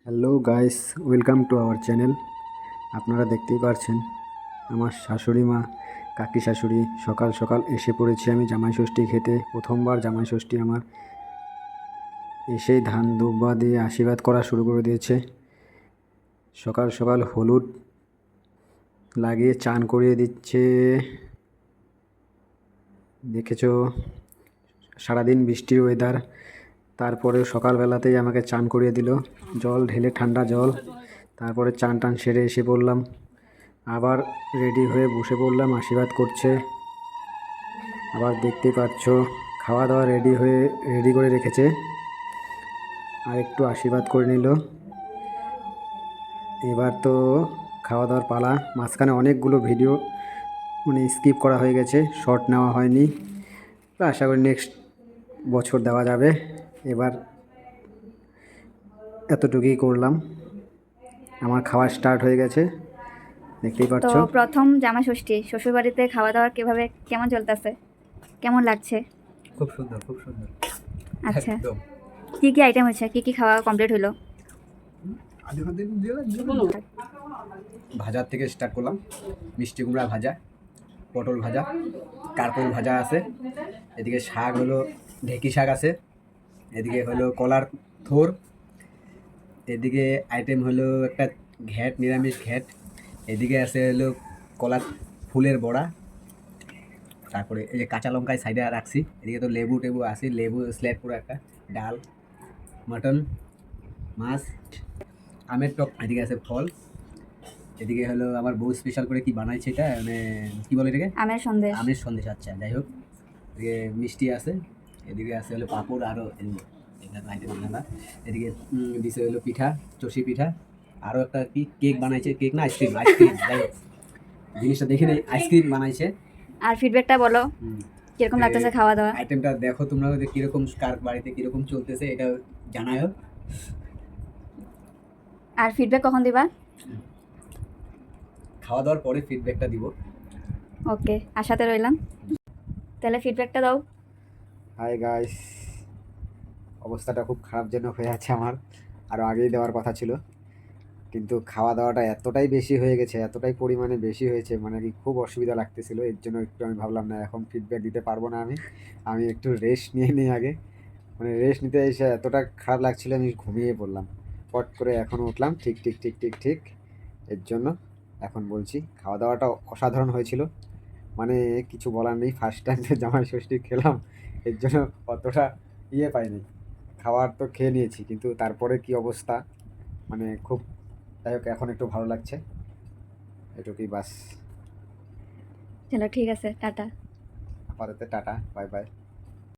Hello guys, welcome to our channel. আপনারা দেখতেই পারছেন আমার শাশুড়ি মা, কাকি শাশুড়ি সকাল সকাল এসে পড়েছি আমি জামাই ষষ্ঠী খেতে। প্রথমবার জামাই ষষ্ঠী আমার। এসেই ধান দুব্বা দিয়ে আশীর্বাদ করা শুরু করে দিয়েছে। সকাল সকাল হলুদ লাগিয়ে চান করিয়ে দিচ্ছে। দেখেছো, সারাদিন বৃষ্টির ওয়েদার, তারপরে সকালবেলাতেই আমাকে চান করিয়ে দিল, জল ঢেলে, ঠান্ডা জল। তারপরে চান টান সেরে এসে পড়লাম, আবার রেডি হয়ে বসে পড়লাম, আশীর্বাদ করছে। আবার দেখতেই পাচ্ছ খাওয়া দাওয়া রেডি করে রেখেছে, আর একটু আশীর্বাদ করে নিল। এবার তো খাওয়া দাওয়ার পালা। মাঝখানে অনেকগুলো ভিডিও স্কিপ করা হয়ে গেছে, শর্ট নেওয়া হয়নি। তো আশা করি নেক্সট বছর দেওয়া যাবে। এবার এতটুকুই করলাম, আমার খাওয়া স্টার্ট হয়ে গেছে, দেখতেই তো পাচ্ছ। প্রথম জামাই ষষ্ঠী শ্বশুর বাড়িতে খাওয়া দাওয়া কিভাবে কেমন চলতেছে, কেমন লাগছে? খুব সুন্দর, খুব সুন্দর। আচ্ছা, একদম কি কি আইটেম হয়েছে, কি কি খাওয়া কমপ্লিট হলো? ভাজার থেকে স্টার্ট করলাম। মিষ্টি কুমড়া ভাজা, পটল ভাজা, কারকল ভাজা আছে, এদিকে শাক হলো ঢেঁকি শাক আছে, এদিকে হলো কলার থোর, এদিকে আইটেম হলো একটা ঘ্যাট, নিরামিষ ঘ্যাট, এদিকে আছে হলো কলার ফুলের বড়া, তারপরে এই যে কাঁচা লঙ্কায় সাইডে রাখছি, এদিকে তো লেবু টেবু আছে, লেবু স্ল্যাব পুরো একটা, ডাল, মাটন, মাছ, আমের টক, এদিকে আছে ফল, এদিকে হলো আমার বউ স্পেশাল করে কি বানাইছে, এটা মানে কি বলে এটাকে, আমের সন্দেশ। আমের সন্দেশ। আচ্ছা, যাই হোক, এদিকে মিষ্টি আছে, এদিকে আছে হলো পাঁপড়, আরও এদিকে দিছে হলো পিঠা, চষি পিঠা, আরও একটা কি কেক বানাইছে, কেক না আইসক্রিম, আইসক্রিম, যাই হোক জিনিসটা দেখে নেই, আইসক্রিম বানাইছে। আর ফিডব্যাকটা বলো, কিরকম লাগতেছে খাওয়া দাওয়া? আইটেমটা দেখো তোমরা, যে কিরকম কার বাড়িতে কিরকম চলতেছে এটা জানায়ও। আর ফিডব্যাক কখন দিবা? খাওয়া দাওয়ার পরে ফিডব্যাকটা দিব। ওকে, আশাতে রইলাম। তাহলে ফিডব্যাকটা দাও। হাই গাইস, অবস্থাটা খুব খারাপজনক হয়ে আছে আমার, আরও আগেই দেওয়ার কথা ছিল, কিন্তু খাওয়া দাওয়াটা এতটাই বেশি হয়ে গেছে, এতটাই পরিমাণে বেশি হয়েছে, মানে কি খুব অসুবিধা লাগতেছিল। এর জন্য একটু আমি ভাবলাম না, এখন ফিডব্যাক দিতে পারবো না, আমি একটু রেস্ট নিয়ে নিই আগে। মানে রেস্ট নিতে এসে এতটা খারাপ লাগছিল, আমি ঘুমিয়ে পড়লাম। পট করে এখন উঠলাম, ঠিক ঠিক ঠিক ঠিক ঠিক। এর জন্য এখন বলছি, খাওয়া দাওয়াটা অসাধারণ হয়েছিল, মানে কিছু বলার নেই। ফার্স্ট টাইম জামাই ষষ্ঠী খেলাম, এর জন্য অতটা পাইনি। খাবার তো খেয়ে নিয়েছি, কিন্তু তারপরে কি অবস্থা, মানে খুব, যাই হোক এখন একটু ভালো লাগছে, এটুকুই বাস। চলো ঠিক আছে, টাটা। আপাতত টাটা, বাই বাই।